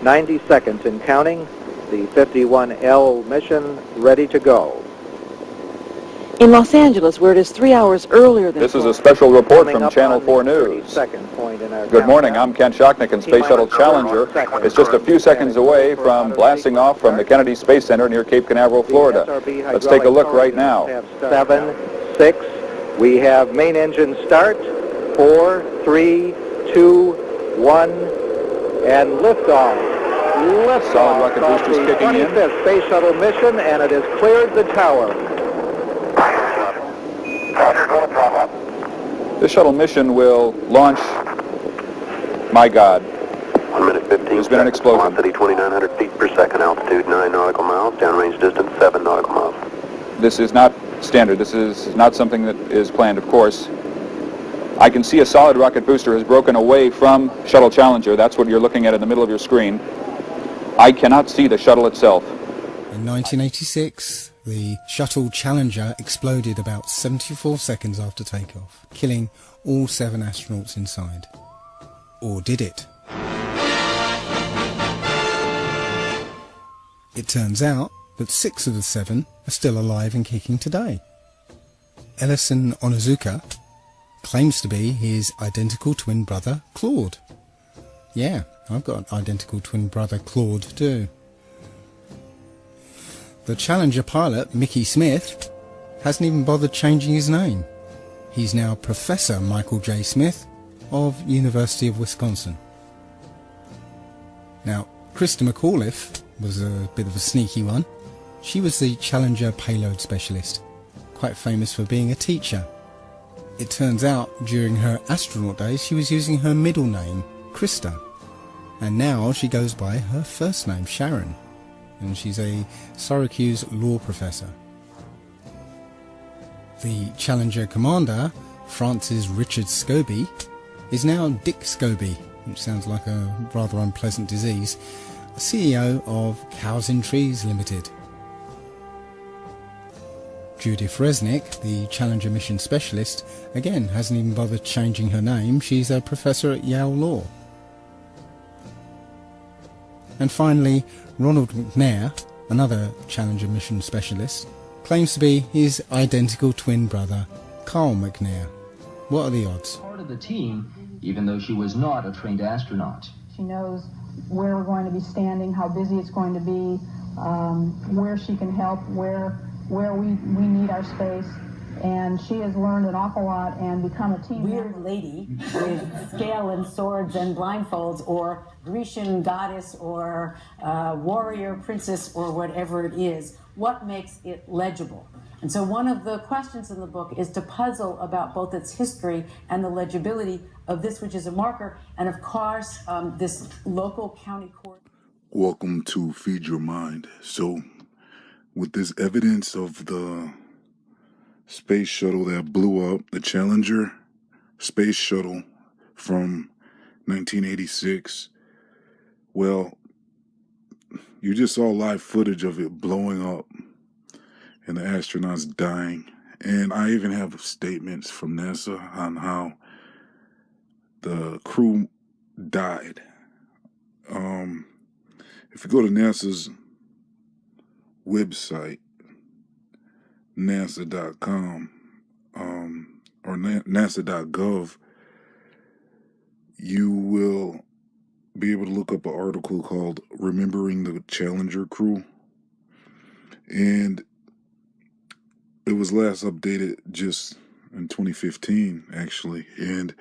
90 seconds and counting. The 51L mission ready to go. In Los Angeles, where it is 3 hours earlier than This is a special report Coming from up Channel on 4 the News. 32nd point in our Good morning, I'm countdown. Ken Shocknick, and Space Shuttle Challenger is just a few seconds away from blasting off from the Kennedy Space Center near Cape Canaveral, Florida. Let's take a look right now. 7, 6. We have main engine start. 4, 3, 2, 1, and liftoff. Solid rocket boosters kicking in. 25th Space Shuttle mission, and it has cleared the tower. This shuttle mission will launch, my God, 1 minute 15 there's been an explosion. Velocity 2,900 feet per second, altitude 9 nautical miles, downrange distance 7 nautical miles. This is not standard. This is not something that is planned, of course. I can see a solid rocket booster has broken away from Shuttle Challenger. That's what you're looking at in the middle of your screen. I cannot see the shuttle itself. In 1986, the Shuttle Challenger exploded about 74 seconds after takeoff, killing all 7 astronauts inside. Or did it? It turns out that 6 of the 7 are still alive and kicking today. Ellison Onizuka claims to be his identical twin brother, Claude. Yeah, I've got an identical twin brother, Claude, too. The Challenger pilot, Mickey Smith, hasn't even bothered changing his name. He's now Professor Michael J. Smith of University of Wisconsin. Now, Krista McAuliffe was a bit of a sneaky one. She was the Challenger payload specialist, quite famous for being a teacher. It turns out during her astronaut days she was using her middle name, Krista, and now she goes by her first name, Sharon, and she's a Syracuse law professor. The Challenger commander, Francis Richard Scobie, is now Dick Scobie, which sounds like a rather unpleasant disease, CEO of Cows in Trees Limited. Judith Resnick, the Challenger mission specialist, again hasn't even bothered changing her name. She's a professor at Yale Law. And finally, Ronald McNair, another Challenger mission specialist, claims to be his identical twin brother, Carl McNair. What are the odds? Part of the team, even though she was not a trained astronaut. She knows where we're going to be standing, how busy it's going to be, where she can help, where we need our space, and she has learned an awful lot and become a team weird lady with scale and swords and blindfolds, or Grecian goddess, or warrior princess, or whatever it is. What makes it legible? And so one of the questions in the book is to puzzle about both its history and the legibility of this, which is a marker, and of course this local county court. Welcome to Feed Your Mind. So with this evidence of the space shuttle that blew up, the Challenger space shuttle from 1986, well, you just saw live footage of it blowing up and the astronauts dying. And I even have statements from NASA on how the crew died. If you go to NASA's website, nasa.com, or nasa.gov, you will be able to look up an article called Remembering the Challenger Crew. And it was last updated just in 2015, actually. And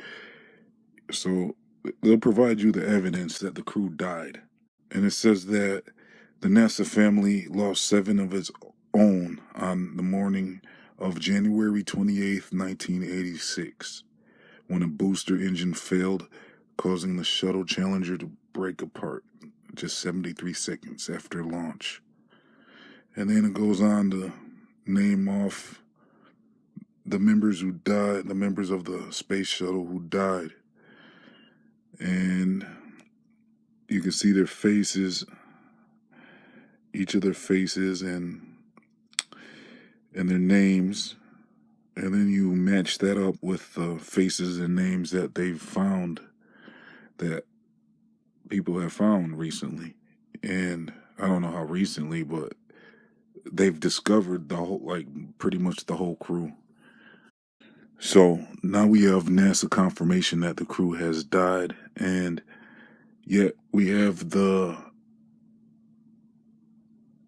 so they'll provide you the evidence that the crew died. And it says that the NASA family lost 7 of its own on the morning of January 28th, 1986, when a booster engine failed, causing the shuttle Challenger to break apart just 73 seconds after launch. And then it goes on to name off the members who died, the members of the space shuttle who died. And you can see their faces, each of their faces and their names. And then you match that up with the faces and names that they've found that people have found recently. And I don't know how recently, but they've discovered the whole, like, pretty much the whole crew. So now we have NASA confirmation that the crew has died, and yet we have the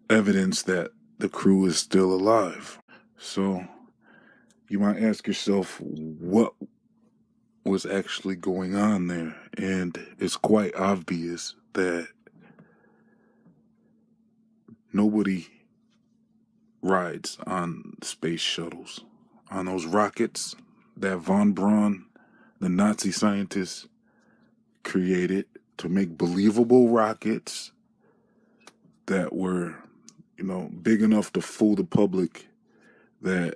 evidence that the crew is still alive. So you might ask yourself, what was actually going on there? And it's quite obvious that nobody rides on space shuttles, on those rockets that von Braun, the Nazi scientist, created to make believable rockets that were, big enough to fool the public that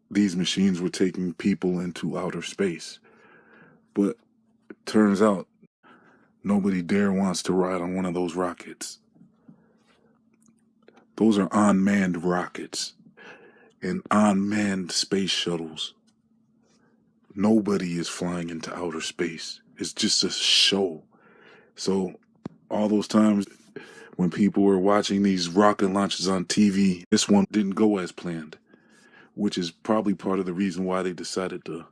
these machines were taking people into outer space. But it turns out nobody dare wants to ride on one of those rockets. Those are unmanned rockets and unmanned space shuttles. Nobody is flying into outer space. It's just a show. So all those times when people were watching these rocket launches on TV, this one didn't go as planned, which is probably part of the reason why they decided to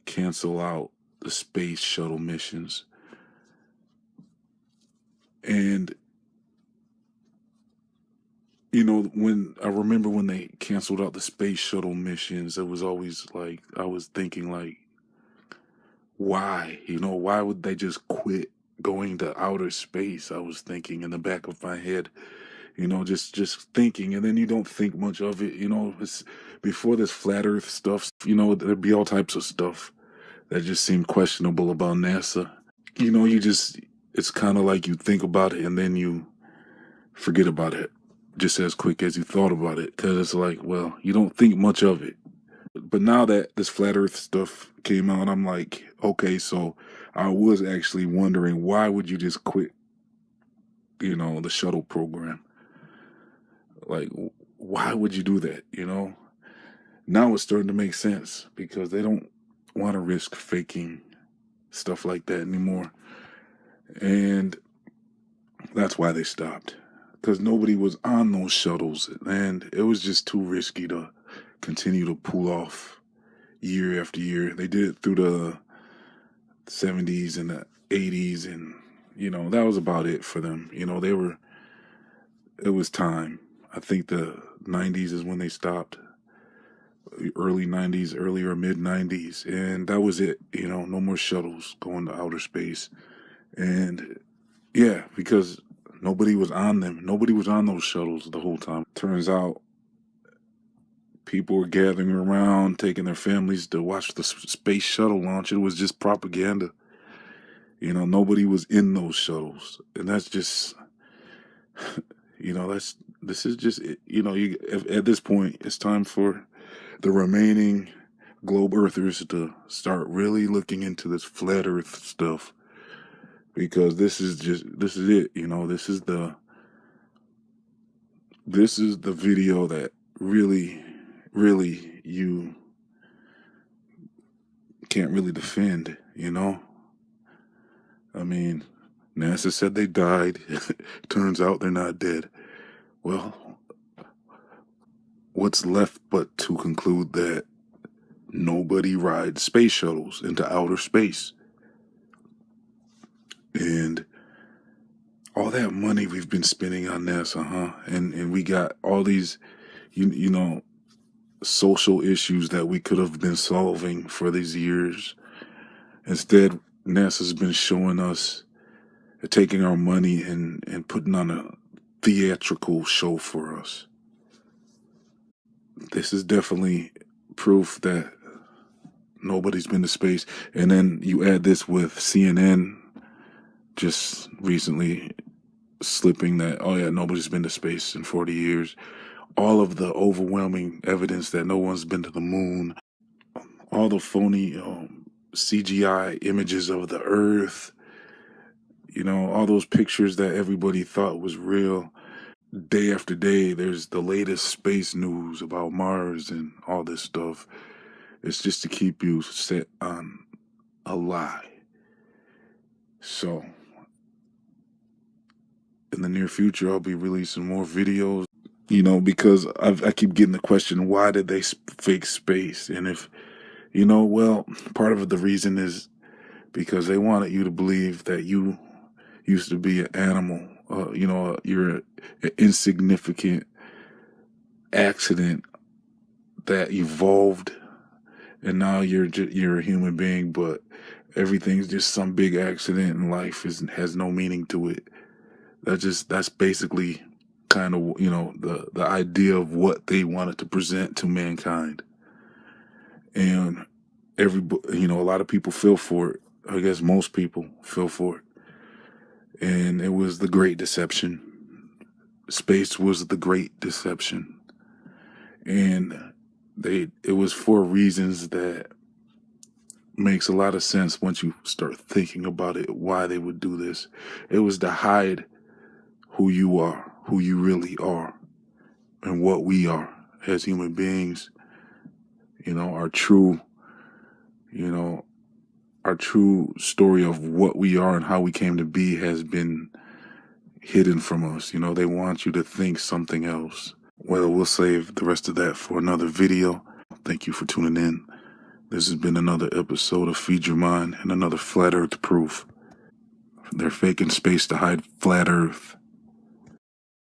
cancel out the space shuttle missions. And when I remember when they canceled out the space shuttle missions, it was always like, I was thinking like, why? Why would they just quit going to outer space? I was thinking in the back of my head, just thinking, and then you don't think much of it. It's before this flat earth stuff, there'd be all types of stuff that just seemed questionable about NASA. It's kind of like you think about it and then you forget about it just as quick as you thought about it, because it's like, well, you don't think much of it. But now that this flat earth stuff came out, I'm like, okay, so I was actually wondering, why would you just quit, the shuttle program? Like, why would you do that, Now it's starting to make sense, because they don't want to risk faking stuff like that anymore. And that's why they stopped, because nobody was on those shuttles, and it was just too risky to continue to pull off year after year. They did it through the 70s and the 80s, and that was about it for them. It was time. I think the 90s is when they stopped, early 90s, early or mid 90s, and that was it. No more shuttles going to outer space. And yeah, because nobody was on them. Nobody was on those shuttles the whole time. Turns out people were gathering around, taking their families to watch the space shuttle launch. It was just propaganda. Nobody was in those shuttles. And that's just, this is just, at this point, it's time for the remaining globe earthers to start really looking into this flat earth stuff. Because this is it, this is the video that really you can't really defend, I mean, NASA said they died. Turns out they're not dead. Well, what's left but to conclude that nobody rides space shuttles into outer space. And all that money we've been spending on NASA, and we got all these, social issues that we could have been solving for these years. Instead, NASA's been showing us, taking our money and putting on a theatrical show for us. This is definitely proof that nobody's been to space. And then you add this with CNN just recently slipping that, oh yeah, nobody's been to space in 40 years. All of the overwhelming evidence that no one's been to the moon, all the phony CGI images of the Earth, all those pictures that everybody thought was real. Day after day, there's the latest space news about Mars and all this stuff. It's just to keep you set on a lie. So in the near future, I'll be releasing more videos, because I keep getting the question, why did they fake space? And if, well, part of the reason is because they wanted you to believe that you used to be an animal, you're an insignificant accident that evolved, and now you're a human being, but everything's just some big accident, and life has no meaning to it. That's basically kind of the idea of what they wanted to present to mankind, and a lot of people fell for it. I guess most people fell for it, and it was the Great Deception. Space was the Great Deception, and it was for reasons that makes a lot of sense once you start thinking about it, why they would do this. It was to hide who you are, who you really are, and what we are as human beings. Our true story of what we are and how we came to be has been hidden from us. They want you to think something else. Well, we'll save the rest of that for another video. Thank you for tuning in. This has been another episode of Feed Your Mind and another Flat Earth proof. They're faking space to hide Flat Earth.